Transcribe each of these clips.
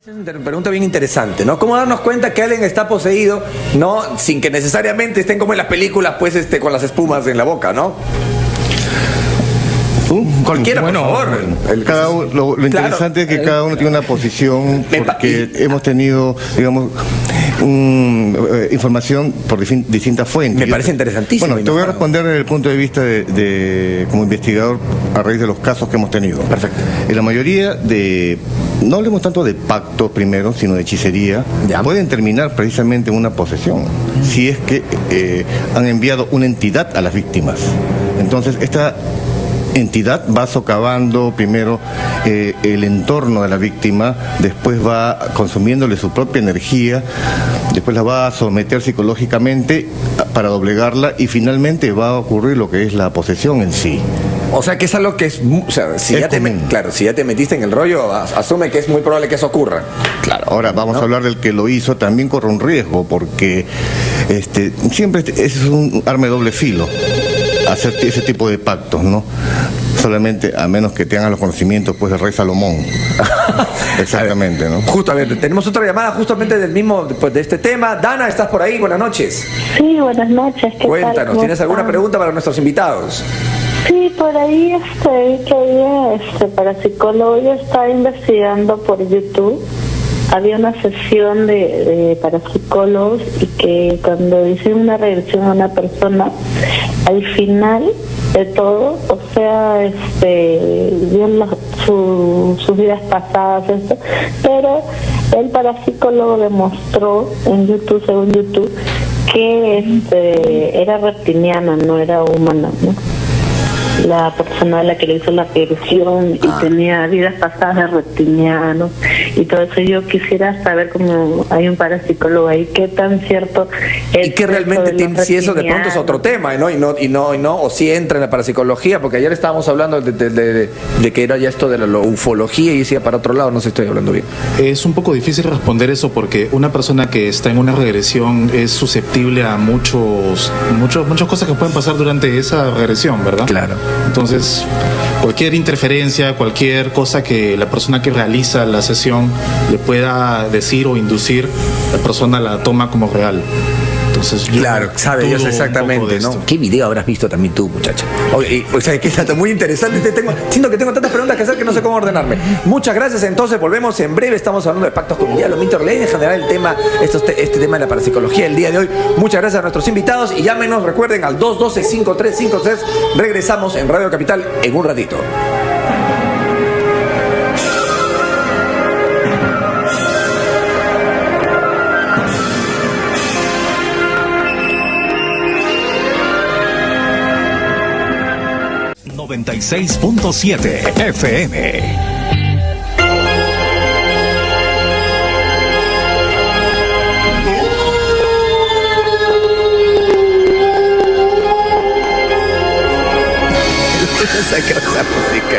Una pregunta bien interesante, ¿no? ¿Cómo darnos cuenta que alguien está poseído, no, sin que necesariamente estén como en las películas, pues, con las espumas en la boca, ¿no? Cualquiera, bueno, por favor. Lo interesante es que cada uno tiene una posición, porque hemos tenido, digamos, información por distintas fuentes. Me parece interesantísimo. Bueno, te voy a responder desde el punto de vista como investigador a raíz de los casos que hemos tenido. Perfecto. En la mayoría no hablemos tanto de pactos primero, sino de hechicería, pueden terminar precisamente en una posesión, si es que han enviado una entidad a las víctimas. Entonces, esta entidad va socavando primero el entorno de la víctima, después va consumiéndole su propia energía, después la va a someter psicológicamente para doblegarla y finalmente va a ocurrir lo que es la posesión en sí. O sea, que es algo que es, o sea, si ya te metiste en el rollo, asume que es muy probable que eso ocurra. Claro. Ahora vamos a hablar del que lo hizo, también corre un riesgo, porque siempre es un arma de doble filo hacer ese tipo de pactos, ¿no? Solamente a menos que tengan los conocimientos pues del rey Salomón. Exactamente, ¿no? Justamente, tenemos otra llamada justamente del mismo, pues, de este tema. Dana, ¿estás por ahí? Buenas noches. Sí, buenas noches. Cuéntanos, ¿tienes alguna pregunta para nuestros invitados? Sí, por ahí que había parapsicólogo. Yo estaba investigando por YouTube. Había una sesión de parapsicólogos y que cuando hicieron una regresión a una persona, al final de todo, o sea, vieron sus vidas pasadas, pero el parapsicólogo demostró en YouTube, según YouTube, que era reptiliana, no era humana, ¿no? La persona a la que le hizo la regresión y tenía vidas pasadas de reptiliano y todo eso. Yo quisiera saber, como hay un parapsicólogo ahí, qué tan cierto es. Y que realmente, si eso de pronto es otro tema, ¿no? Y no, o si entra en la parapsicología, porque ayer estábamos hablando de que era ya esto de la ufología y decía para otro lado, no sé si estoy hablando bien. Es un poco difícil responder eso porque una persona que está en una regresión es susceptible a muchas cosas que pueden pasar durante esa regresión, ¿verdad? Claro. Entonces, cualquier interferencia, cualquier cosa que la persona que realiza la sesión le pueda decir o inducir, la persona la toma como real. Entonces, claro, sabe Dios exactamente, ¿no? ¿Qué video habrás visto también tú, muchacha? O sea, que está muy interesante. Siento que tengo tantas preguntas que hacer que no sé cómo ordenarme. Muchas gracias, entonces volvemos en breve. Estamos hablando de pactos con el diablo, mito, ley, en general el tema, este tema de la parapsicología el día de hoy. Muchas gracias a nuestros invitados y llámenos, recuerden, al 212-5353. Regresamos en Radio Capital en un ratito. .7 FM. Sacó esa música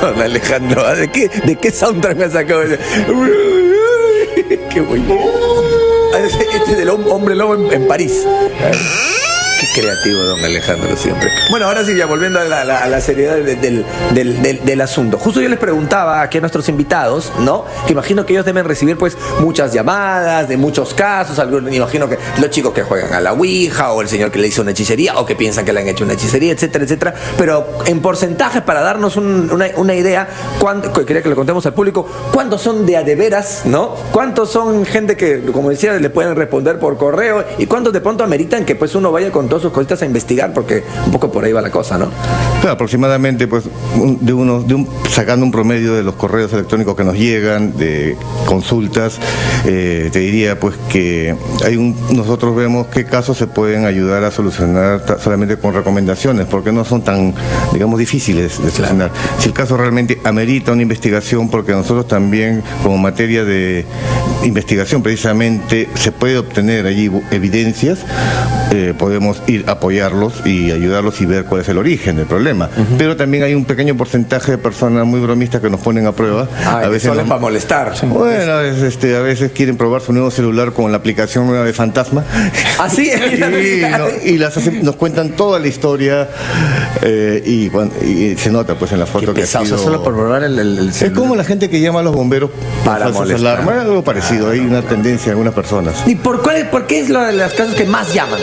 don Alejandro. ¿De qué soundtrack me ha sacado? Qué bueno. Este es del hombre lobo en París. Qué creativo, don Alejandro, siempre. Bueno, ahora sí, ya volviendo a la seriedad del asunto. Justo yo les preguntaba aquí a nuestros invitados, ¿no? Que imagino que ellos deben recibir, pues, muchas llamadas de muchos casos. Imagino que los chicos que juegan a la Ouija, o el señor que le hizo una hechicería, o que piensan que le han hecho una hechicería, etcétera, etcétera. Pero en porcentajes, para darnos una idea, quería que le contemos al público, ¿cuántos son de veras, ¿no? ¿Cuántos son gente que, como decía, le pueden responder por correo? ¿Y cuántos de pronto ameritan que, pues, uno vaya con todas sus cositas a investigar? Porque un poco por ahí va la cosa, ¿no? Claro, aproximadamente, pues, sacando un promedio de los correos electrónicos que nos llegan, de consultas, te diría, pues, que nosotros vemos qué casos se pueden ayudar a solucionar solamente con recomendaciones, porque no son tan, digamos, difíciles de solucionar. Claro. Si el caso realmente amerita una investigación, porque nosotros también, como materia de investigación, precisamente, se puede obtener allí evidencias, podemos ir a apoyarlos y ayudarlos y ver cuál es el origen del problema. Pero también hay un pequeño porcentaje de personas muy bromistas que nos ponen a prueba. A veces solo para molestar. Bueno, a veces quieren probar su nuevo celular con la aplicación nueva de Fantasma. ¿Ah, sí? Y nos cuentan toda la historia y se nota pues en la foto que ha sido... solo por probar el celular. Es como la gente que llama a los bomberos para molestar. Alarma, algo parecido. Hay una tendencia en algunas personas. ¿Y por qué es los casos que más llaman?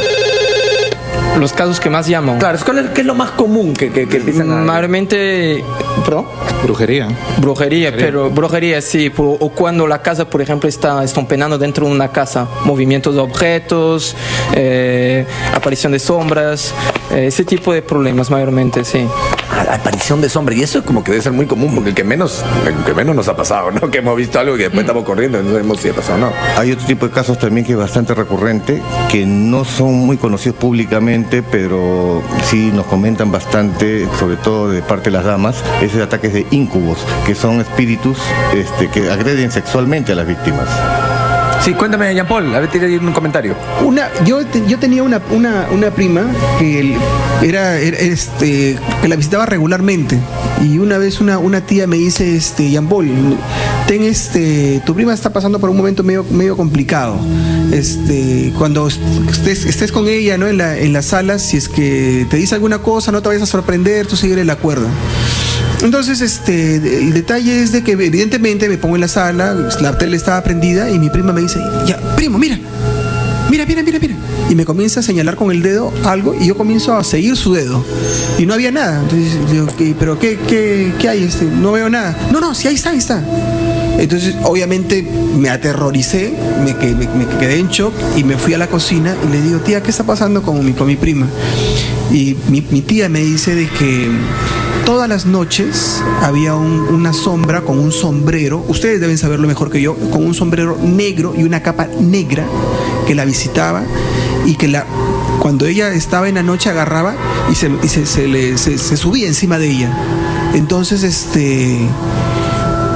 Los casos que más llaman. Claro, ¿qué es lo más común que empiezan a...? Mayormente... ¿Perdón? Brujería. Pero brujería sí, o cuando la casa, por ejemplo, están penando dentro de una casa, movimientos de objetos, aparición de sombras, ese tipo de problemas mayormente, sí. La aparición de sombras, y eso es como que debe ser muy común, porque el que menos nos ha pasado, ¿no? Que hemos visto algo y que después estamos corriendo y no sabemos si ha pasado o no. Hay otro tipo de casos también que es bastante recurrente, que no son muy conocidos públicamente, pero sí nos comentan bastante, sobre todo de parte de las damas, esos ataques de íncubos, que son espíritus que agreden sexualmente a las víctimas. Sí, cuéntame, Jean Paul, a ver, tira un comentario. Yo tenía una prima que que la visitaba regularmente, y una vez una tía me dice, Jean Paul, tu prima está pasando por un momento medio complicado. Cuando estés con ella, ¿no? en la sala, si es que te dice alguna cosa, no te vayas a sorprender, tú síguele la cuerda. Entonces, el detalle es de que evidentemente me pongo en la sala, la tele estaba prendida y mi prima me dice, ya, primo, mira. Y me comienza a señalar con el dedo algo y yo comienzo a seguir su dedo. Y no había nada. Entonces, digo, ¿pero qué hay? No veo nada. No, sí, ahí está. Entonces, obviamente, me aterroricé, me quedé en shock y me fui a la cocina y le digo, tía, ¿qué está pasando con mi prima? Y mi tía me dice de que todas las noches había una sombra con un sombrero, ustedes deben saberlo mejor que yo, con un sombrero negro y una capa negra que la visitaba y que cuando ella estaba en la noche agarraba y se subía encima de ella. Entonces,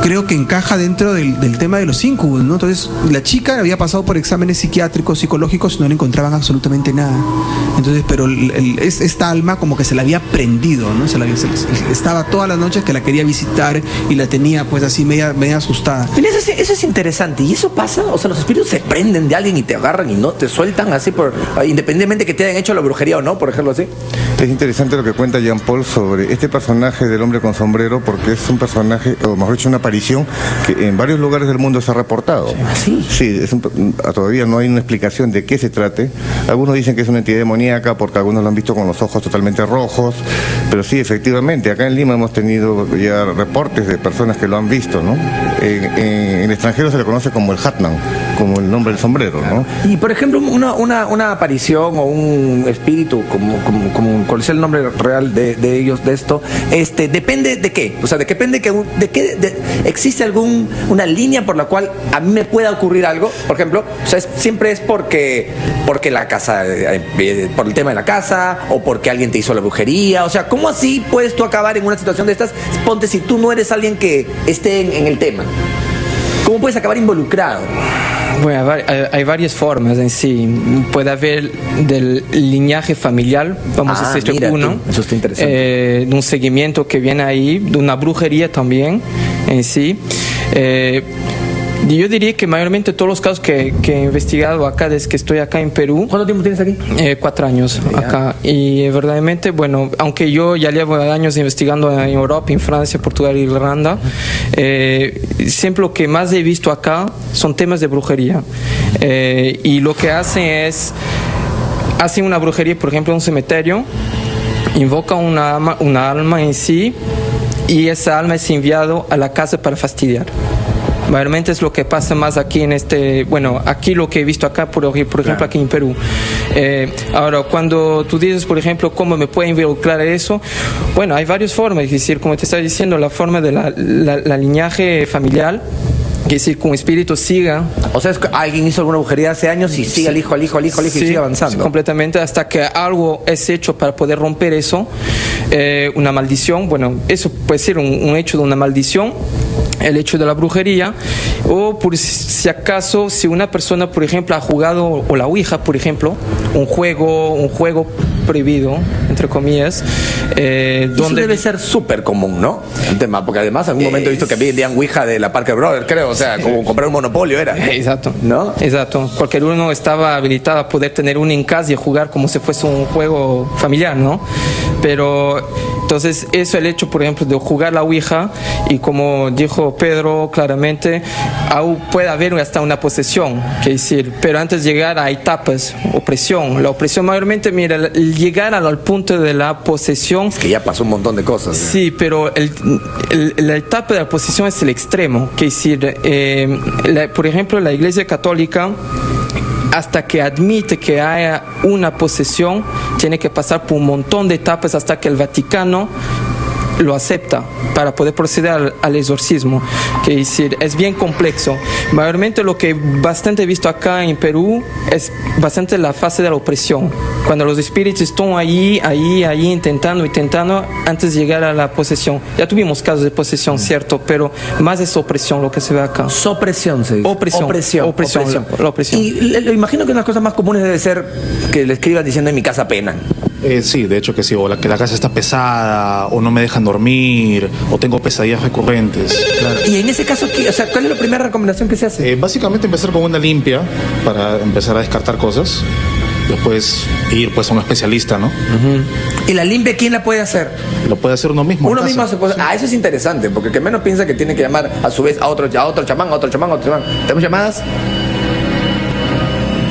creo que encaja dentro del tema de los íncubos, ¿no? Entonces, la chica había pasado por exámenes psiquiátricos, psicológicos, y no le encontraban absolutamente nada. Entonces, pero esta alma como que se la había prendido, ¿no? Estaba todas las noches que la quería visitar y la tenía pues así media asustada. Eso es interesante. ¿Y eso pasa? O sea, los espíritus se prenden de alguien y te agarran y no te sueltan así independientemente que te hayan hecho la brujería o no, por ejemplo, así. Es interesante lo que cuenta Jean Paul sobre este personaje del hombre con sombrero, porque es un personaje, o mejor dicho, una aparición que en varios lugares del mundo se ha reportado. ¿Sí? Sí, todavía no hay una explicación de qué se trate. Algunos dicen que es una entidad demoníaca porque algunos lo han visto con los ojos totalmente rojos, pero sí, efectivamente, acá en Lima hemos tenido ya reportes de personas que lo han visto, ¿no? En el extranjero se le conoce como el Hatman, como el nombre del sombrero, ¿no? Y por ejemplo, una aparición o un espíritu, ¿cuál es el nombre real de ellos, de esto? ¿Depende de qué? O sea, ¿depende de qué? ¿Existe una línea por la cual a mí me pueda ocurrir algo? Por ejemplo, o sea, siempre es porque la casa, por el tema de la casa, o porque alguien te hizo la brujería. O sea, ¿cómo así puedes tú acabar en una situación de estas? Ponte, si tú no eres alguien que esté en el tema, ¿cómo puedes acabar involucrado? Bueno, hay varias formas en sí. Puede haber del linaje familiar, vamos a decir uno. Eso está interesante. De un seguimiento que viene ahí, de una brujería también en sí. Yo diría que mayormente todos los casos que he investigado acá desde que estoy acá en Perú. ¿Cuánto tiempo tienes aquí? 4 años acá. Y verdaderamente, bueno, aunque yo ya llevo años investigando en Europa, en Francia, Portugal e Irlanda, siempre lo que más he visto acá son temas de brujería. Y lo que hacen una brujería, por ejemplo, en un cementerio, invoca una alma en sí, y esa alma es enviada a la casa para fastidiar. Mayormente es lo que pasa más aquí aquí lo que he visto acá, por ejemplo, aquí en Perú. Ahora, cuando tú dices, por ejemplo, cómo me puede involucrar eso, bueno, hay varias formas, es decir, como te estaba diciendo, la forma de la linaje familiar, es decir, que un espíritu siga. O sea, es que alguien hizo alguna brujería hace años y sigue al hijo y sigue avanzando. Completamente, hasta que algo es hecho para poder romper eso. Una maldición, bueno, eso puede ser un hecho de una maldición. el hecho de la brujería, o por si acaso, si una persona, por ejemplo, ha jugado, o la Ouija, por ejemplo, un juego prohibido, entre comillas, donde eso debe ser súper común, ¿no? Un tema, porque además en algún momento he visto que vendían Ouija de la Parker Brothers, creo, o sea, como comprar un monopolio era. Exacto, ¿no? Exacto. Cualquier uno estaba habilitado a poder tener uno en casa y jugar como si fuese un juego familiar, ¿no? Pero entonces eso, el hecho, por ejemplo, de jugar la Ouija, y como dijo Pedro claramente, aún puede haber hasta una posesión, que decir, pero antes de llegar a etapas, opresión. La opresión mayormente, mira, llegar al punto de la posesión. Es que ya pasó un montón de cosas. Sí, pero la etapa de la posesión es el extremo, que decir, por ejemplo, la Iglesia Católica, hasta que admite que haya una posesión, tiene que pasar por un montón de etapas hasta que el Vaticano lo acepta para poder proceder al exorcismo, que decir, es bien complejo. Mayormente lo que bastante he visto acá en Perú es bastante la fase de la opresión, cuando los espíritus están ahí intentando antes de llegar a la posesión. Ya tuvimos casos de posesión, cierto, pero más es opresión lo que se ve acá. Sopresión se dice. Opresión. La opresión. Y lo imagino que una de las cosas más comunes debe ser que le escriban diciendo en mi casa penan. Sí, de hecho que sí, o que la casa está pesada, o no me dejan dormir, o tengo pesadillas recurrentes. Claro. Y en ese caso, o sea, ¿cuál es la primera recomendación que se hace? Básicamente empezar con una limpia para empezar a descartar cosas. Después ir pues a un especialista, ¿no? ¿Y la limpia quién la puede hacer? Lo puede hacer uno mismo. Uno mismo se puede hacer. Eso es interesante, porque el que menos piensa que tiene que llamar a su vez a otro chamán. ¿Tenemos llamadas?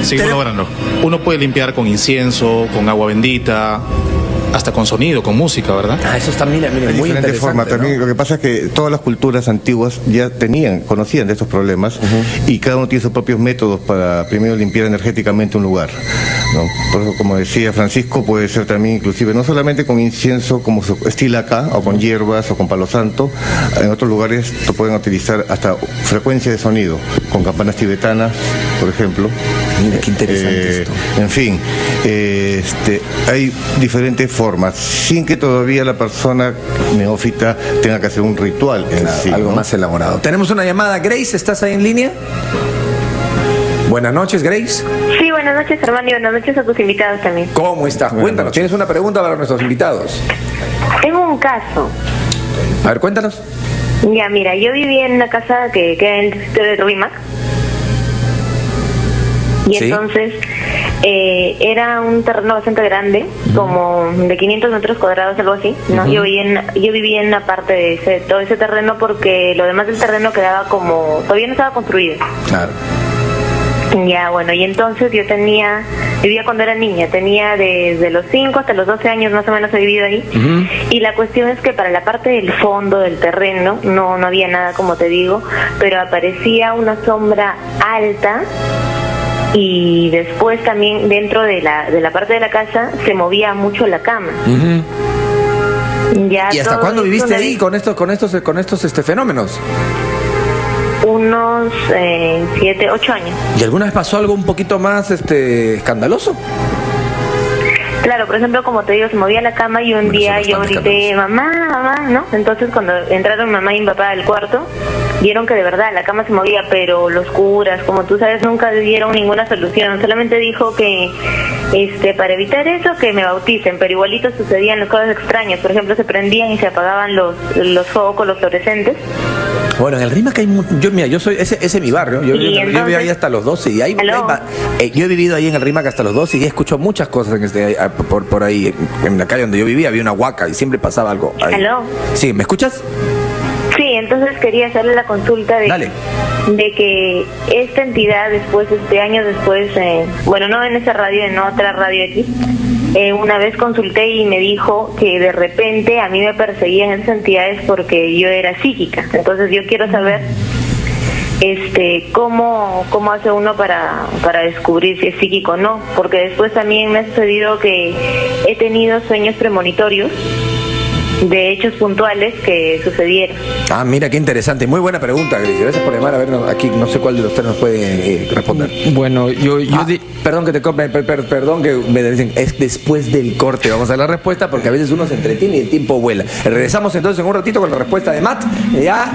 Sí, bueno, uno puede limpiar con incienso, con agua bendita, hasta con sonido, con música, ¿verdad? Eso está, mira, de muy diferente forma, ¿no? también. Lo que pasa es que todas las culturas antiguas ya conocían de estos problemas, y cada uno tiene sus propios métodos para primero limpiar energéticamente un lugar, ¿no? Por eso, como decía Francisco, puede ser también inclusive no solamente con incienso como se estila acá, o con hierbas o con palo santo. En otros lugares lo pueden utilizar hasta frecuencia de sonido, con campanas tibetanas, por ejemplo. Mira, qué interesante esto. En fin, hay diferentes formas, sin que todavía la persona neófita tenga que hacer un ritual en sí, algo, ¿no?, más elaborado. Tenemos una llamada. Grace, ¿estás ahí en línea? Buenas noches, Grace. Sí, buenas noches, Armando, y buenas noches a tus invitados también. ¿Cómo estás? Cuéntanos, ¿tienes una pregunta para nuestros invitados? Tengo un caso. A ver, cuéntanos. Ya, mira, yo vivía en una casa que queda en el distrito de Rímac. Y ¿sí? Entonces, era un terreno bastante grande, como de 500 metros cuadrados, algo así, ¿no? Yo vivía en una parte de todo ese terreno, porque lo demás del terreno quedaba como, todavía no estaba construido. Claro. Ya, bueno, y entonces vivía cuando era niña, tenía desde los 5 hasta los 12 años más o menos he vivido ahí. Y la cuestión es que para la parte del fondo del terreno no había nada, como te digo, pero aparecía una sombra alta. Y después también dentro de la parte de la casa se movía mucho la cama. Ya. ¿Y hasta cuándo viviste ahí con estos fenómenos? Unos 7, 8 años. ¿Y alguna vez pasó algo un poquito más escandaloso? Claro, por ejemplo, como te digo, se movía la cama y un día yo grité, mamá, ¿no? Entonces cuando entraron mamá y mi papá al cuarto, vieron que de verdad la cama se movía, pero los curas, como tú sabes, nunca dieron ninguna solución. Solamente dijo que para evitar eso, que me bauticen, pero igualito sucedían las cosas extrañas. Por ejemplo, se prendían y se apagaban los focos, los fluorescentes. Bueno, en el Rímac hay yo soy, ese es mi barrio, yo viví ahí hasta los 12 y yo he vivido ahí en el Rímac hasta los 12 y he escuchado muchas cosas por ahí, en la calle donde yo vivía había una huaca y siempre pasaba algo ahí. ¿Aló? Sí, ¿me escuchas? Sí, entonces quería hacerle la consulta de que esta entidad después, años después, bueno, no en esa radio, en otra radio aquí, una vez consulté y me dijo que de repente a mí me perseguían esas entidades porque yo era psíquica. Entonces yo quiero saber cómo hace uno para descubrir si es psíquico o no, porque después también me ha sucedido que he tenido sueños premonitorios de hechos puntuales que sucedieron. Ah, mira, qué interesante. Muy buena pregunta, Grecia. Gracias por llamar. A ver, aquí no sé cuál de los tres nos puede responder. Bueno, perdón que perdón que me dicen, es después del corte. Vamos a la respuesta porque a veces uno se entretiene y el tiempo vuela. Regresamos entonces en un ratito con la respuesta de Matt. Ya,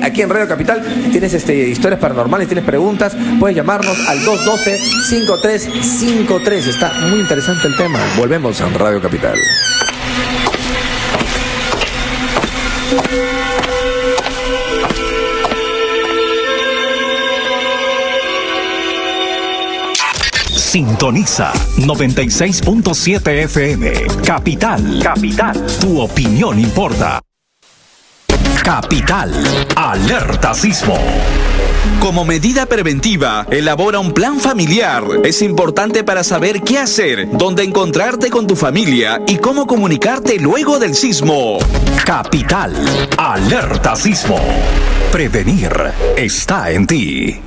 aquí en Radio Capital tienes historias paranormales, tienes preguntas, puedes llamarnos al 212-5353. Está muy interesante el tema. Volvemos a Radio Capital. Sintoniza 96.7 FM. Capital. Tu opinión importa. Capital. Alerta sismo. Como medida preventiva, elabora un plan familiar. Es importante para saber qué hacer, dónde encontrarte con tu familia y cómo comunicarte luego del sismo. Capital. Alerta sismo. Prevenir está en ti.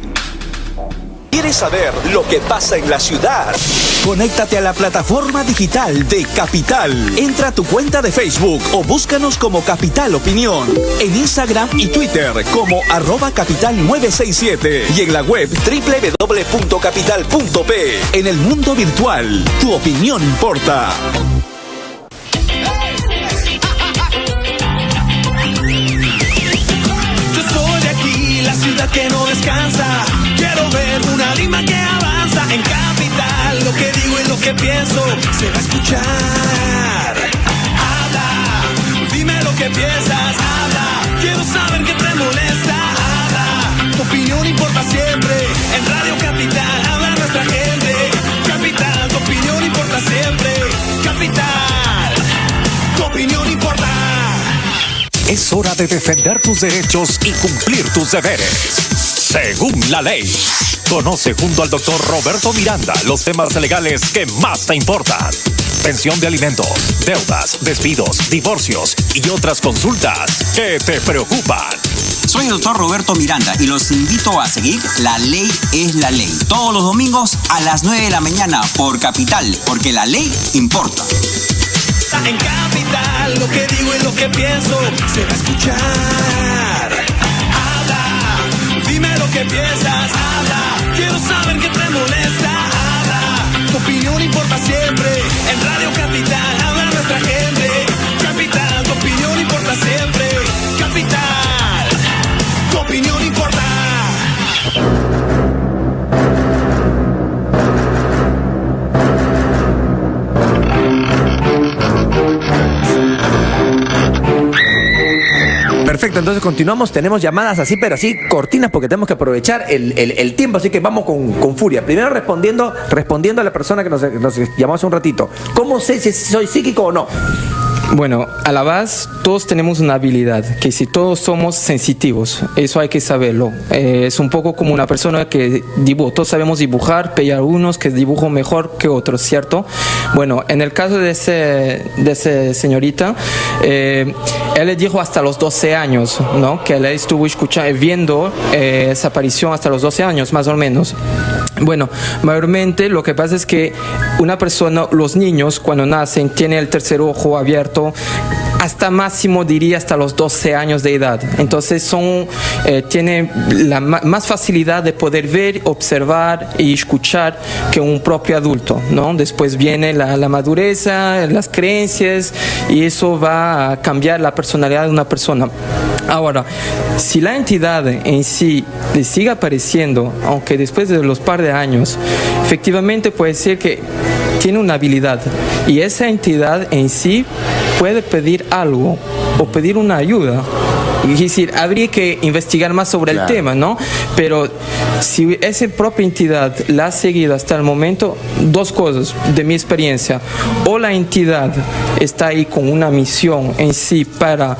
¿Quieres saber lo que pasa en la ciudad? Conéctate a la plataforma digital de Capital. Entra a tu cuenta de Facebook o búscanos como Capital Opinión. En Instagram y Twitter como @capital967 y en la web www.capital.p. En el mundo virtual, tu opinión importa. Yo soy de aquí, la ciudad que no descansa. Quiero ver una Lima que avanza. En Capital, lo que digo y lo que pienso se va a escuchar. Habla, dime lo que piensas. Habla, quiero saber qué te molesta. Habla, tu opinión importa siempre. En Radio Capital habla nuestra gente. Capital, tu opinión importa siempre. Capital, tu opinión importa. Es hora de defender tus derechos y cumplir tus deberes. Según la ley. Conoce junto al doctor Roberto Miranda los temas legales que más te importan. Pensión de alimentos, deudas, despidos, divorcios y otras consultas que te preocupan. Soy el doctor Roberto Miranda y los invito a seguir La Ley es la Ley. Todos los domingos a las 9 de la mañana por Capital, porque la ley importa. En Capital, lo que digo y lo que pienso se va a escuchar. Habla, dime lo que piensas. Habla, quiero saber qué te molesta. Habla, tu opinión importa siempre. En Radio Capital habla nuestra gente. Capital, tu opinión importa siempre. Capital, tu opinión importa. Perfecto, entonces continuamos, tenemos llamadas así, pero así cortinas porque tenemos que aprovechar el tiempo, así que vamos con furia. Primero respondiendo a la persona que nos llamó hace un ratito. ¿Cómo sé si soy psíquico o no? Bueno, a la base todos tenemos una habilidad, que si todos somos sensitivos, eso hay que saberlo. Es un poco como una persona que dibuja, todos sabemos dibujar, pero hay algunos que dibujan mejor que otros, ¿cierto? Bueno, en el caso de ese señorita, él le dijo hasta los 12 años, ¿no? Que él estuvo viendo esa aparición hasta los 12 años, más o menos. Bueno, mayormente lo que pasa es que una persona, los niños cuando nacen tienen el tercer ojo abierto hasta máximo diría hasta los 12 años de edad. Entonces tienen la más facilidad de poder ver, observar y escuchar que un propio adulto, ¿no? Después viene la madurez, las creencias y eso va a cambiar la personalidad de una persona. Ahora, si la entidad en sí le sigue apareciendo, aunque después de los par de años, efectivamente puede ser que tiene una habilidad y esa entidad en sí puede pedir algo o pedir una ayuda. Es decir, habría que investigar más sobre el tema, ¿no? Pero si esa propia entidad la ha seguido hasta el momento, dos cosas de mi experiencia. O la entidad está ahí con una misión en sí para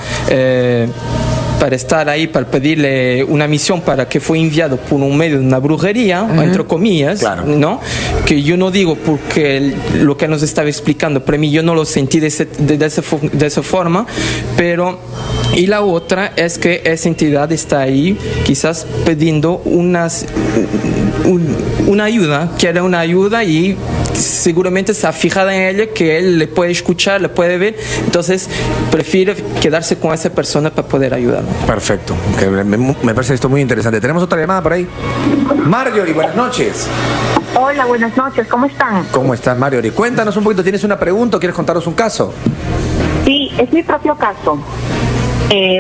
estar ahí, para pedirle una misión para que fue enviado por un medio de una brujería, entre comillas, ¿no? Que yo no digo porque lo que nos estaba explicando, para mí yo no lo sentí de esa forma, pero... Y la otra es que esa entidad está ahí quizás pidiendo una ayuda, quiere una ayuda y seguramente está fijada en ella, que él le puede escuchar, le puede ver, entonces prefiere quedarse con esa persona para poder ayudarlo. Perfecto, que me parece esto muy interesante. Tenemos otra llamada por ahí. Marjorie, buenas noches. Hola, buenas noches, ¿cómo están? ¿Cómo estás, Marjorie? Cuéntanos un poquito, ¿tienes una pregunta o quieres contarnos un caso? Sí, es mi propio caso.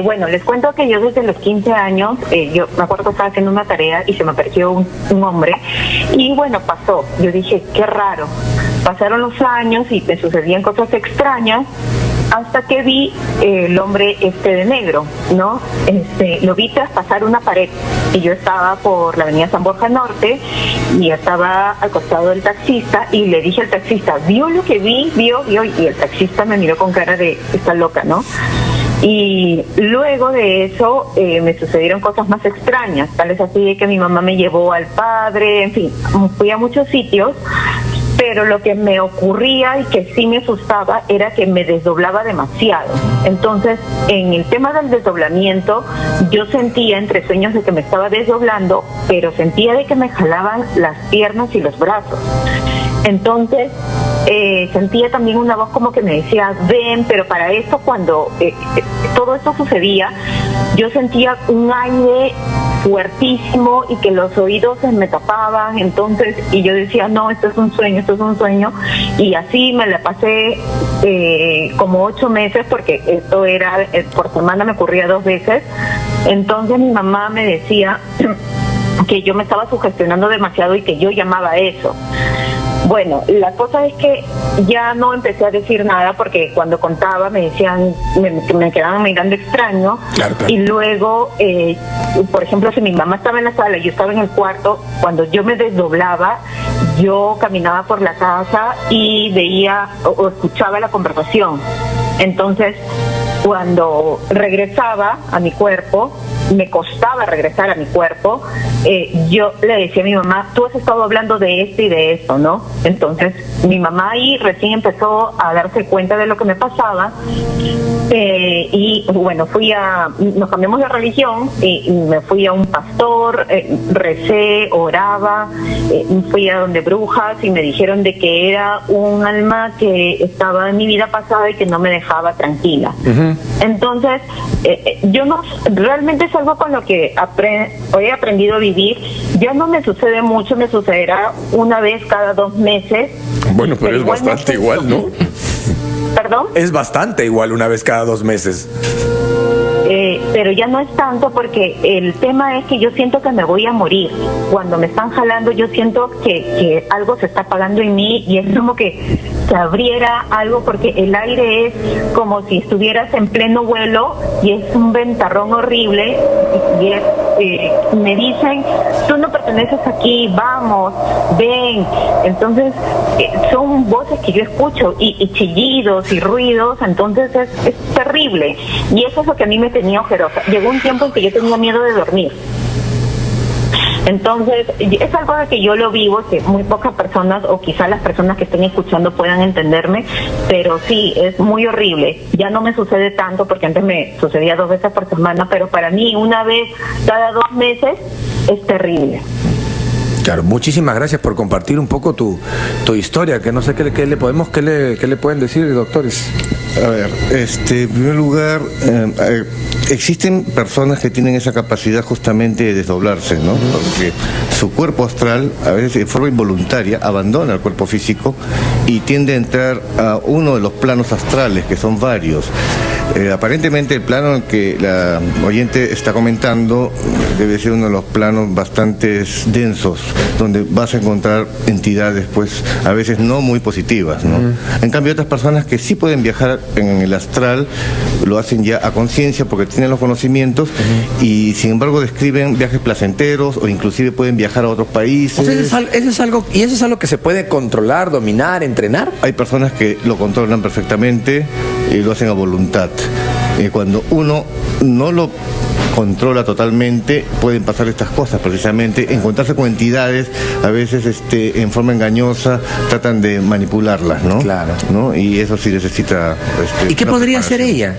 Bueno, les cuento que yo desde los 15 años, yo me acuerdo que estaba haciendo una tarea y se me apareció un hombre y bueno, pasó. Yo dije, qué raro. Pasaron los años y me sucedían cosas extrañas hasta que vi el hombre de negro, ¿no? Lo vi traspasar una pared y yo estaba por la avenida San Borja Norte y estaba al costado del taxista y le dije al taxista, ¿vio lo que vi? ¿Vio? Y el taxista me miró con cara de, está loca, ¿no? Y luego de eso me sucedieron cosas más extrañas, tal es así de que mi mamá me llevó al padre, en fin, fui a muchos sitios, pero lo que me ocurría y que sí me asustaba era que me desdoblaba demasiado. Entonces, en el tema del desdoblamiento, yo sentía entre sueños de que me estaba desdoblando, pero sentía de que me jalaban las piernas y los brazos. Entonces, sentía también una voz como que me decía, ven, pero para esto cuando todo esto sucedía, yo sentía un aire fuertísimo y que los oídos se me tapaban, entonces, y yo decía, no, esto es un sueño, y así me la pasé como 8 meses, porque esto era, por semana me ocurría 2 veces, entonces mi mamá me decía que yo me estaba sugestionando demasiado y que yo llamaba a eso. Bueno, la cosa es que ya no empecé a decir nada porque cuando contaba me decían, me quedaban mirando extraño. Claro. Y luego, por ejemplo, si mi mamá estaba en la sala y yo estaba en el cuarto, cuando yo me desdoblaba, yo caminaba por la casa y veía o escuchaba la conversación. Entonces, cuando regresaba a mi cuerpo, me costaba regresar a mi cuerpo, yo le decía a mi mamá, tú has estado hablando de esto y de esto, ¿no? Entonces mi mamá ahí recién empezó a darse cuenta de lo que me pasaba, y bueno, nos cambiamos de religión y me fui a un pastor, recé, oraba, fui a donde brujas y me dijeron de que era un alma que estaba en mi vida pasada y que no me dejaba tranquila. Entonces, yo no, realmente es algo con lo que hoy he aprendido a vivir. Ya no me sucede mucho, me sucederá una vez cada 2 meses. Bueno, pero es bastante igual, ¿no? ¿Perdón? Es bastante igual una vez cada 2 meses. Pero ya no es tanto porque el tema es que yo siento que me voy a morir. Cuando me están jalando yo siento que algo se está apagando en mí y es como que se abriera algo porque el aire es como si estuvieras en pleno vuelo y es un ventarrón horrible y me dicen, tú no perteneces aquí, vamos, ven. Entonces son voces que yo escucho y chillidos y ruidos, entonces es terrible y eso es lo que a mí me tenía ojerosa. Llegó un tiempo en que yo tenía miedo de dormir. Entonces, es algo de que yo lo vivo, que muy pocas personas, o quizás las personas que estén escuchando puedan entenderme, pero sí, es muy horrible. Ya no me sucede tanto, porque antes me sucedía 2 veces por semana, pero para mí una vez cada 2 meses es terrible. Claro, muchísimas gracias por compartir un poco tu historia, que no sé qué le pueden decir, doctores. A ver, en primer lugar, existen personas que tienen esa capacidad justamente de desdoblarse, ¿no? Porque su cuerpo astral, a veces de forma involuntaria, abandona el cuerpo físico y tiende a entrar a uno de los planos astrales, que son varios. Aparentemente el plano en que la oyente está comentando debe ser uno de los planos bastante densos, donde vas a encontrar entidades, pues, a veces no muy positivas, ¿no? En cambio, otras personas que sí pueden viajar en el astral, lo hacen ya a conciencia porque tienen los conocimientos y, sin embargo, describen viajes placenteros o inclusive pueden viajar a otros países. O sea, eso es algo que se puede controlar, dominar, entrenar. Hay personas que lo controlan perfectamente y lo hacen a voluntad. Cuando uno no lo controla totalmente, pueden pasar estas cosas, precisamente encontrarse con entidades, a veces en forma engañosa, tratan de manipularlas, ¿no? Claro. ¿No? Y eso sí necesita... ¿Y qué podría hacer ella?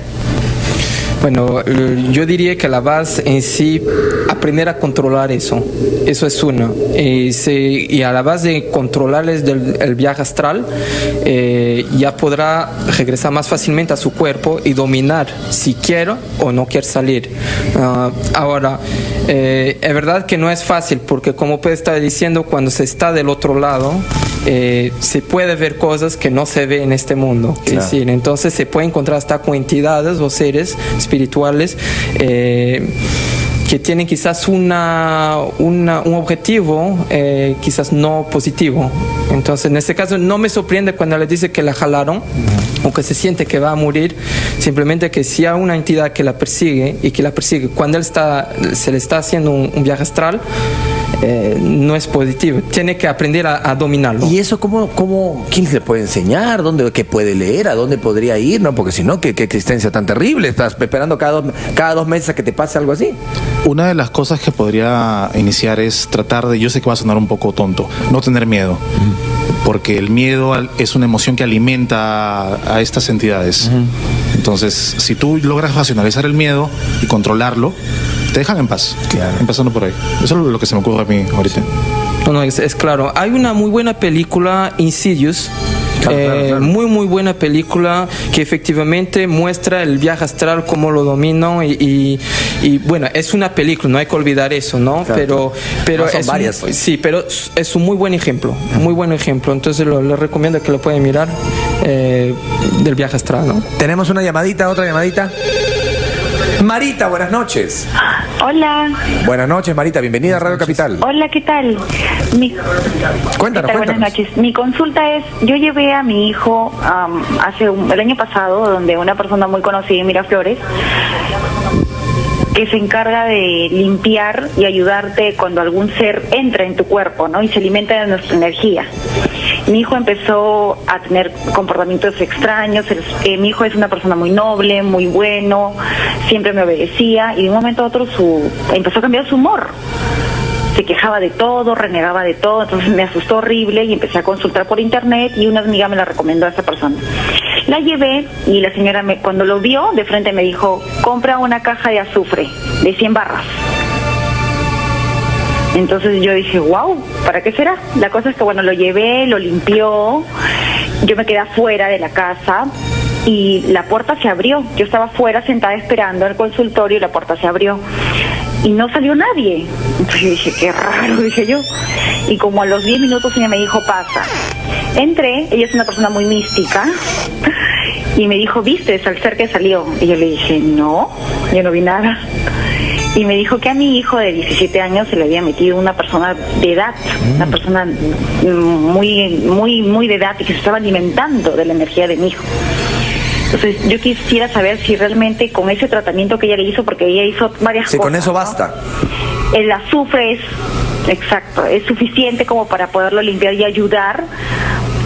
Bueno, yo diría que la base en sí, aprender a controlar eso es uno. Y a la base de controlar el viaje astral, ya podrá regresar más fácilmente a su cuerpo y dominar si quiere o no quiere salir. Ahora, es verdad que no es fácil, porque como puede estar diciendo, cuando se está del otro lado, se puede ver cosas que no se ve en este mundo. Claro. Es decir, entonces se puede encontrar hasta con entidades o seres espirituales que tienen quizás un objetivo quizás no positivo. Entonces, en este caso, no me sorprende cuando le dice que la jalaron o que se siente que va a morir, simplemente que si hay una entidad que la persigue y que la persigue cuando se le está haciendo un viaje astral, no es positivo. Tiene que aprender a dominarlo. ¿Y eso quién le puede enseñar? ¿Qué puede leer? ¿A dónde podría ir? ¿No? Porque si no, ¿qué existencia tan terrible? ¿Estás esperando cada 2 meses a que te pase algo así? Una de las cosas que podría iniciar es tratar de, yo sé que va a sonar un poco tonto, no tener miedo. Porque el miedo es una emoción que alimenta a estas entidades. Entonces, si tú logras racionalizar el miedo y controlarlo, te dejan en paz. Claro. Empezando por ahí. Eso es lo que se me ocurre a mí ahorita. No, es claro. Hay una muy buena película, Insidious. Claro. Muy buena película que efectivamente muestra el viaje astral, cómo lo domino y bueno, es una película, no hay que olvidar eso, ¿no? Claro. Pero no, son varias. Sí, pero es un muy buen ejemplo, entonces le recomiendo que lo puedan mirar, del viaje astral, ¿no? Tenemos otra llamadita. Marita, buenas noches. Hola. Buenas noches, Marita, bienvenida a Radio Capital. Hola, ¿qué tal? Cuéntanos. Buenas noches. Mi consulta es, yo llevé a mi hijo el año pasado, donde una persona muy conocida en Miraflores, que se encarga de limpiar y ayudarte cuando algún ser entra en tu cuerpo, ¿no? Y se alimenta de nuestra energía. Mi hijo empezó a tener comportamientos extraños. Mi hijo es una persona muy noble, muy bueno, siempre me obedecía, y de un momento a otro empezó a cambiar su humor. Se quejaba de todo, renegaba de todo, entonces me asustó horrible y empecé a consultar por internet y una amiga me la recomendó a esa persona. La llevé y la señora cuando lo vio de frente me dijo, compra una caja de azufre de 100 barras. Entonces yo dije, wow, ¿para qué será? La cosa es que bueno, lo llevé, lo limpió, yo me quedé afuera de la casa y la puerta se abrió. Yo estaba afuera sentada esperando al consultorio y la puerta se abrió y no salió nadie. Entonces yo dije, qué raro, dije yo. Y como a los 10 minutos ella me dijo, pasa. Entré, ella es una persona muy mística, y me dijo, ¿viste al ser que salió? Y yo le dije, no, yo no vi nada. Y me dijo que a mi hijo de 17 años se le había metido una persona de edad, una persona muy de edad, y que se estaba alimentando de la energía de mi hijo. Entonces yo quisiera saber si realmente con ese tratamiento que ella le hizo, porque ella hizo varias cosas. Sí, con eso basta. ¿No? El azufre es suficiente como para poderlo limpiar y ayudar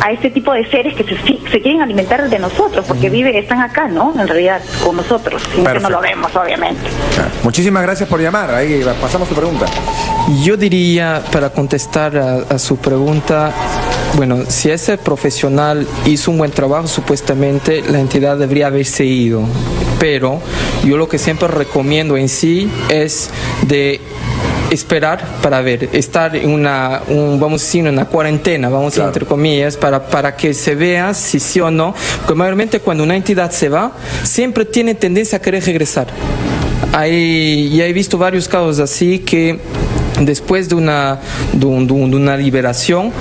a este tipo de seres que se quieren alimentar de nosotros, porque están acá, ¿no? En realidad, con nosotros, sino que no lo vemos, obviamente. Muchísimas gracias por llamar. Ahí pasamos tu pregunta. Yo diría, para contestar a su pregunta, bueno, si ese profesional hizo un buen trabajo, supuestamente la entidad debería haberse ido. Pero yo lo que siempre recomiendo en sí es de esperar para ver, estar en vamos a decir, una cuarentena, vamos a decir, entre comillas, para que se vea si sí o no, porque mayormente cuando una entidad se va, siempre tiene tendencia a querer regresar. Ya he visto varios casos así que después de una liberación,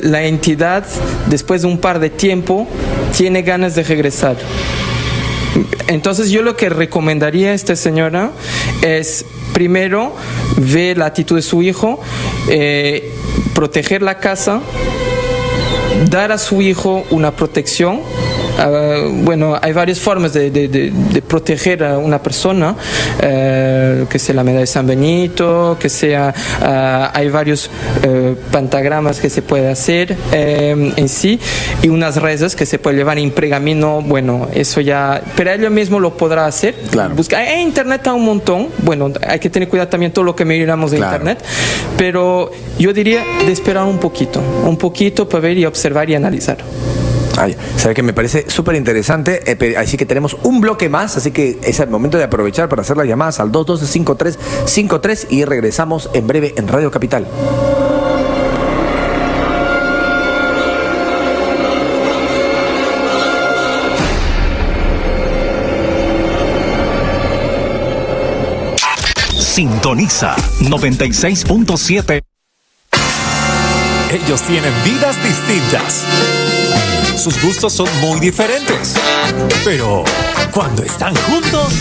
la entidad, después de un par de tiempo, tiene ganas de regresar. Entonces yo lo que recomendaría a esta señora es primero ver la actitud de su hijo, proteger la casa, dar a su hijo una protección. Bueno, hay varias formas de proteger a una persona, que sea la medalla de San Benito, que sea, hay varios pentagramas que se puede hacer en sí, y unas rezas que se puede llevar en pergamino. Bueno, eso ya, pero ella mismo lo podrá hacer. Claro. En internet hay un montón. Bueno, hay que tener cuidado también todo lo que miramos de internet, pero yo diría de esperar un poquito para ver y observar y analizar. Sabe que me parece súper interesante, así que tenemos un bloque más, así que es el momento de aprovechar para hacer las llamadas al 212-5353 y regresamos en breve en Radio Capital. Sintoniza 96.7. Ellos tienen vidas distintas. Sus gustos son muy diferentes. Pero cuando están juntos...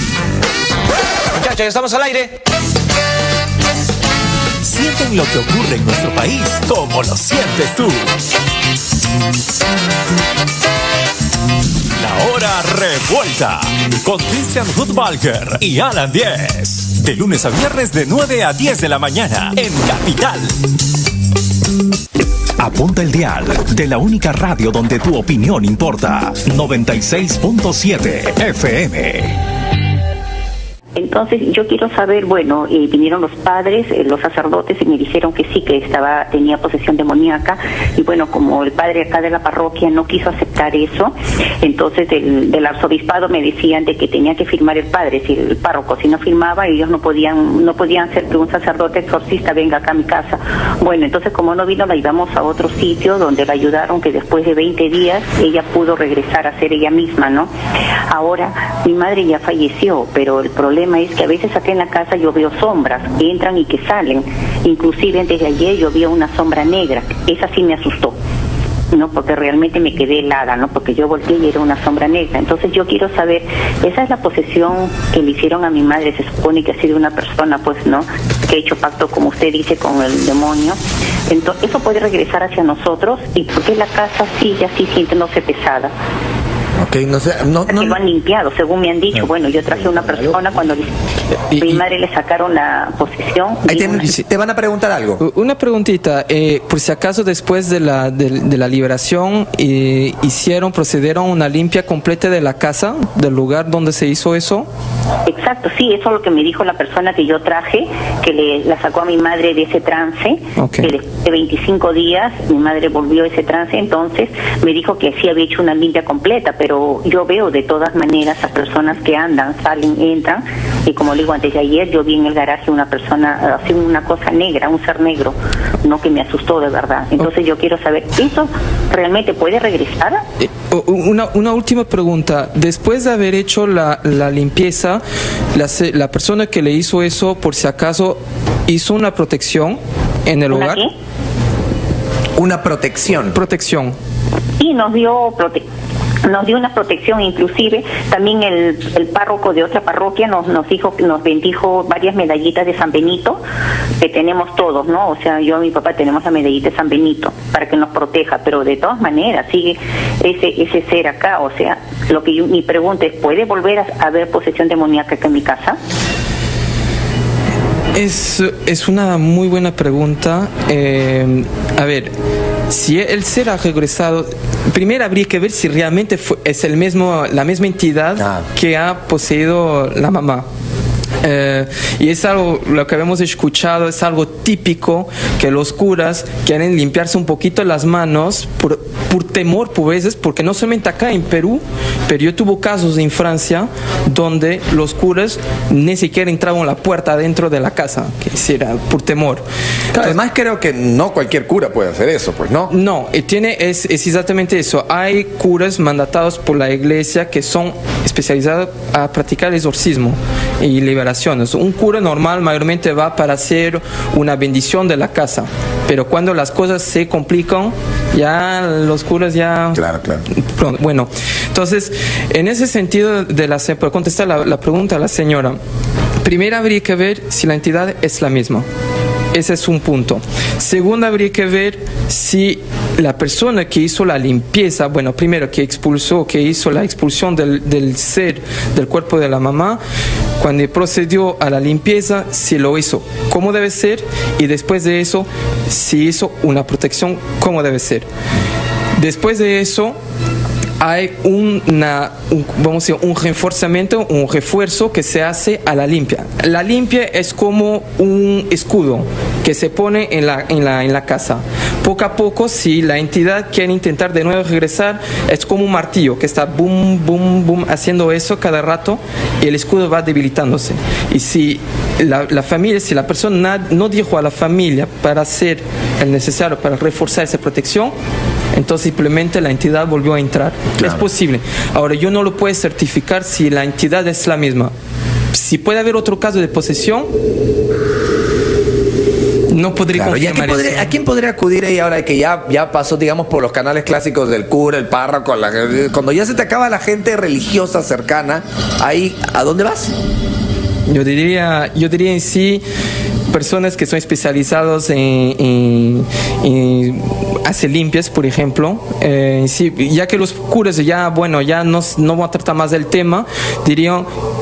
Muchachos, ya estamos al aire. Sienten lo que ocurre en nuestro país como lo sientes tú. La Hora Revuelta con Christian Hudbalger y Alan Diez. De lunes a viernes de 9 a 10 de la mañana en Capital. Apunta el dial de la única radio donde tu opinión importa. 96.7 FM. Entonces yo quiero saber, bueno, vinieron los padres, los sacerdotes, y me dijeron que sí, que tenía posesión demoníaca, y bueno, como el padre acá de la parroquia no quiso aceptar eso, entonces del arzobispado me decían de que tenía que firmar el padre, si el párroco, si no firmaba, ellos no podían hacer que un sacerdote exorcista venga acá a mi casa. Bueno, entonces como no vino, la llevamos a otro sitio donde la ayudaron, que después de 20 días ella pudo regresar a ser ella misma, ¿no? Ahora, mi madre ya falleció, pero el problema es que a veces acá en la casa yo veo sombras que entran y que salen. Inclusive antes de ayer yo vi una sombra negra. Esa sí me asustó, ¿no? Porque realmente me quedé helada, ¿no? Porque yo volteé y era una sombra negra. Entonces yo quiero saber, esa es la posesión que le hicieron a mi madre. Se supone que ha sido una persona, pues, ¿no?, que ha hecho pacto, como usted dice, con el demonio. Entonces, ¿eso puede regresar hacia nosotros? ¿Y por qué la casa sigue así, sintiéndose pesada? Okay, no sé, que lo han limpiado, según me han dicho. Bueno, yo traje una persona cuando mi madre le sacaron la posesión. Te van a preguntar algo. Una preguntita, por si acaso después de la liberación procedieron a una limpia completa de la casa, del lugar donde se hizo eso. Exacto, sí, eso es lo que me dijo la persona que yo traje, que la sacó a mi madre de ese trance, que después de 25 días mi madre volvió a ese trance. Entonces me dijo que sí había hecho una limpia completa, pero yo veo de todas maneras a personas que andan, salen, entran, y como le digo, antes de ayer yo vi en el garaje una persona haciendo una cosa negra, un ser negro, no, que me asustó de verdad. Entonces yo quiero saber, ¿eso realmente puede regresar? Una última pregunta. Después de haber hecho la limpieza, la persona que le hizo eso, por si acaso, hizo una protección en el hogar. ¿Qué? Una protección. Sí, nos dio una protección. Inclusive también el párroco de otra parroquia nos bendijo varias medallitas de San Benito, que tenemos todos, ¿no? O sea, yo y mi papá tenemos la medallita de San Benito para que nos proteja, pero de todas maneras sigue ese ser acá. O sea, mi pregunta es, ¿puede volver a haber posesión demoníaca acá en mi casa? Es una muy buena pregunta. A ver, si el ser ha regresado, primero habría que ver si realmente es la misma entidad que ha poseído la mamá. Y es algo, lo que habíamos escuchado, es algo típico que los curas quieren limpiarse un poquito las manos por temor, por veces, porque no solamente acá en Perú, pero yo tuve casos en Francia donde los curas ni siquiera entraban a la puerta dentro de la casa, que era por temor. Además creo que no cualquier cura puede hacer eso, pues, ¿no? No, es exactamente eso. Hay curas mandatados por la iglesia que son especializados a practicar el exorcismo y liberaciones. Un cura normal mayormente va para hacer una bendición de la casa, pero cuando las cosas se complican, ya los curas ya... Claro. Bueno, entonces, en ese sentido, para contestar la pregunta a la señora, primero habría que ver si la entidad es la misma. Ese es un punto. Segundo, habría que ver si la persona que hizo la limpieza, bueno, primero que hizo la expulsión del ser del cuerpo de la mamá, cuando procedió a la limpieza, si lo hizo como debe ser, y después de eso, si hizo una protección como debe ser. Después de eso, hay vamos a decir, un reforzamiento, un refuerzo que se hace a la limpia. La limpia es como un escudo que se pone en la casa. Poco a poco, si la entidad quiere intentar de nuevo regresar, es como un martillo que está boom, boom, boom, haciendo eso cada rato y el escudo va debilitándose. Y si la familia, si la persona no dijo a la familia para hacer el necesario para reforzar esa protección, entonces simplemente la entidad volvió a entrar. Claro. Es posible. Ahora, yo no lo puedo certificar si la entidad es la misma. Si puede haber otro caso de posesión, no podría confirmar eso. ¿A quién podría acudir ahí ahora que ya pasó, digamos, por los canales clásicos del cura, el párroco, cuando ya se te acaba la gente religiosa cercana, ahí, ¿a dónde vas? Yo diría en sí personas que son especializados en hacer limpias, por ejemplo. Sí, ya que los curas ya no van a tratar más del tema,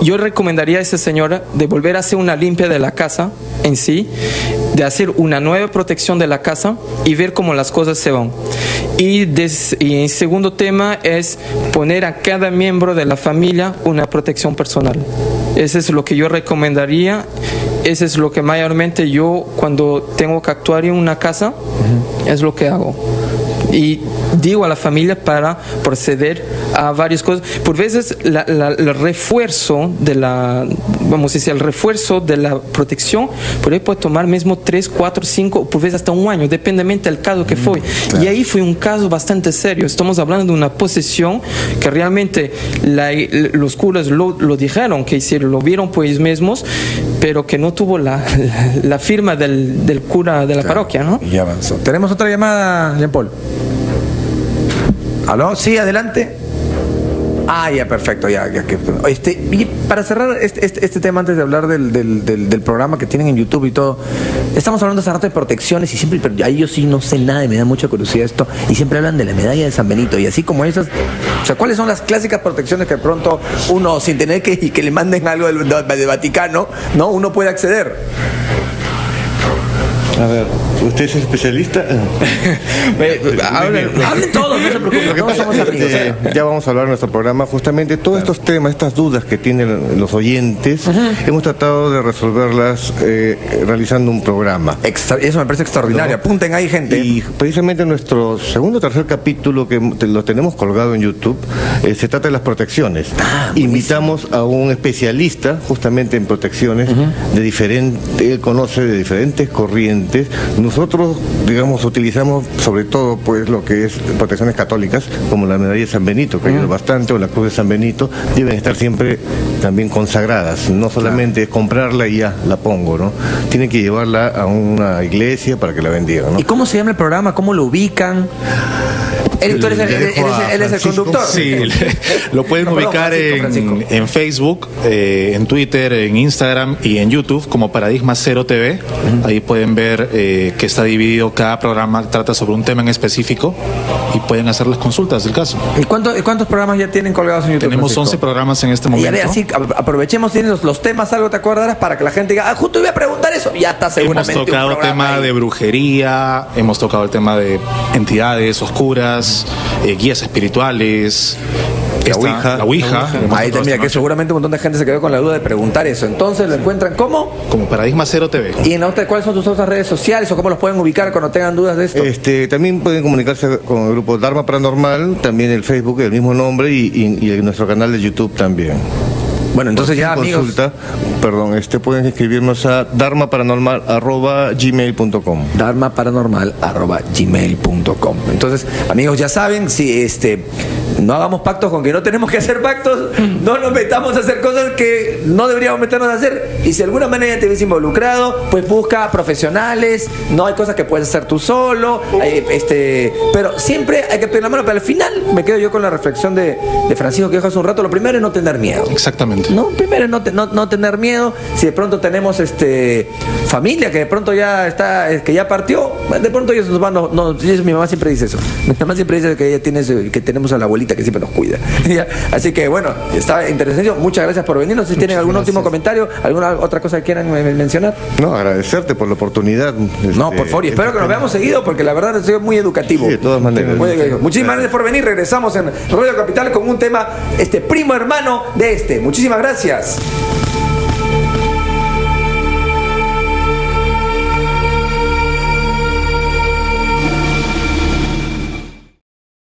yo recomendaría a esa señora de volver a hacer una limpia de la casa en sí, de hacer una nueva protección de la casa y ver cómo las cosas se van. Y el segundo tema es poner a cada miembro de la familia una protección personal. Eso es lo que yo recomendaría. Eso es lo que mayormente yo, cuando tengo que actuar en una casa, es lo que hago. Y digo a la familia para proceder a varias cosas. Por veces el refuerzo de el refuerzo de la protección, por ahí puede tomar mismo 3, 4, 5, por veces hasta un año, dependientemente del caso que fue. Claro. Y ahí fue un caso bastante serio. Estamos hablando de una posesión que realmente los curas lo dijeron, que lo vieron por ellos mismos, pero que no tuvo la firma del cura de la parroquia, ¿no? Y avanzó. Tenemos otra llamada, Jean Paul. ¿Aló? Sí, adelante. Ya, perfecto, ya. Y para cerrar este tema, antes de hablar del programa que tienen en YouTube y todo, estamos hablando hace rato de protecciones y siempre, pero ahí yo sí no sé nada y me da mucha curiosidad esto, y siempre hablan de la medalla de San Benito, y así como esas, o sea, ¿cuáles son las clásicas protecciones que de pronto uno, sin tener que le manden algo del Vaticano, ¿no? Uno puede acceder? A ver, ¿usted es especialista? Hablen todos, no se preocupen, todos somos amigos. Ya vamos a hablar en nuestro programa. Justamente todos estos temas, estas dudas que tienen los oyentes, hemos tratado de resolverlas realizando un programa. Eso me parece extraordinario. Apunten ahí, gente. Y precisamente nuestro segundo o tercer capítulo, que lo tenemos colgado en YouTube, se trata de las protecciones. Invitamos a un especialista justamente en protecciones él conoce de diferentes corrientes. Nosotros, digamos, utilizamos sobre todo pues lo que es protecciones católicas, como la medalla de San Benito, que ayuda bastante, o la cruz de San Benito, deben estar siempre también consagradas. No solamente es comprarla y ya la pongo, ¿no? Tienen que llevarla a una iglesia para que la bendigan, ¿no? ¿Y cómo se llama el programa? ¿Cómo lo ubican? Él es el conductor. Sí, lo pueden ubicar en Facebook, en Twitter, en Instagram y en YouTube como Paradigma Cero TV. Ahí pueden ver que está dividido, cada programa trata sobre un tema en específico y pueden hacer las consultas del caso. ¿Y cuántos programas ya tienen colgados en YouTube? Tenemos Francisco? 11 programas en este momento. Y a ver, así aprovechemos, tienes los temas, algo te acordarás para que la gente diga, justo iba a preguntar eso. Ya está seguramente. Hemos tocado el tema de brujería, hemos tocado el tema de entidades oscuras, guías espirituales, la Ouija. Ahí mira que seguramente un montón de gente se quedó con la duda de preguntar eso. Entonces, ¿lo encuentran cómo? Como Paradigma Cero TV. ¿Y en la otra, cuáles son tus otras redes sociales o cómo los pueden ubicar cuando tengan dudas de esto? También pueden comunicarse con el grupo Dharma Paranormal, también el Facebook, el mismo nombre, y nuestro canal de YouTube también. Bueno, entonces ya, amigos, pueden escribirnos a dharmaparanormal@gmail.com. dharmaparanormal@gmail.com. Entonces, amigos, ya saben, si no hagamos pactos con que no tenemos que hacer pactos, no nos metamos a hacer cosas que no deberíamos meternos a hacer, y si de alguna manera te ves involucrado, pues busca profesionales. No hay cosas que puedes hacer tú solo, pero siempre hay que pedir la mano. Pero al final me quedo yo con la reflexión de Francisco que dijo hace un rato: lo primero es no tener miedo. Exactamente. No, primero no tener miedo. Si de pronto tenemos familia que de pronto ya está, que ya partió, de pronto ellos nos van. Mi mamá siempre dice eso. Mi mamá siempre dice que ella que tenemos a la abuela abuelita que siempre nos cuida. Así que bueno, está interesante. Muchas gracias por venir. No sé si tienen algún último comentario, alguna otra cosa que quieran mencionar. No, agradecerte por la oportunidad. No, por favor, y espero que nos veamos seguido porque la verdad es muy educativo. Sí, de todas maneras. Muchísimas gracias por venir. Regresamos en Radio Capital con un tema primo hermano de este. Muchísimas gracias.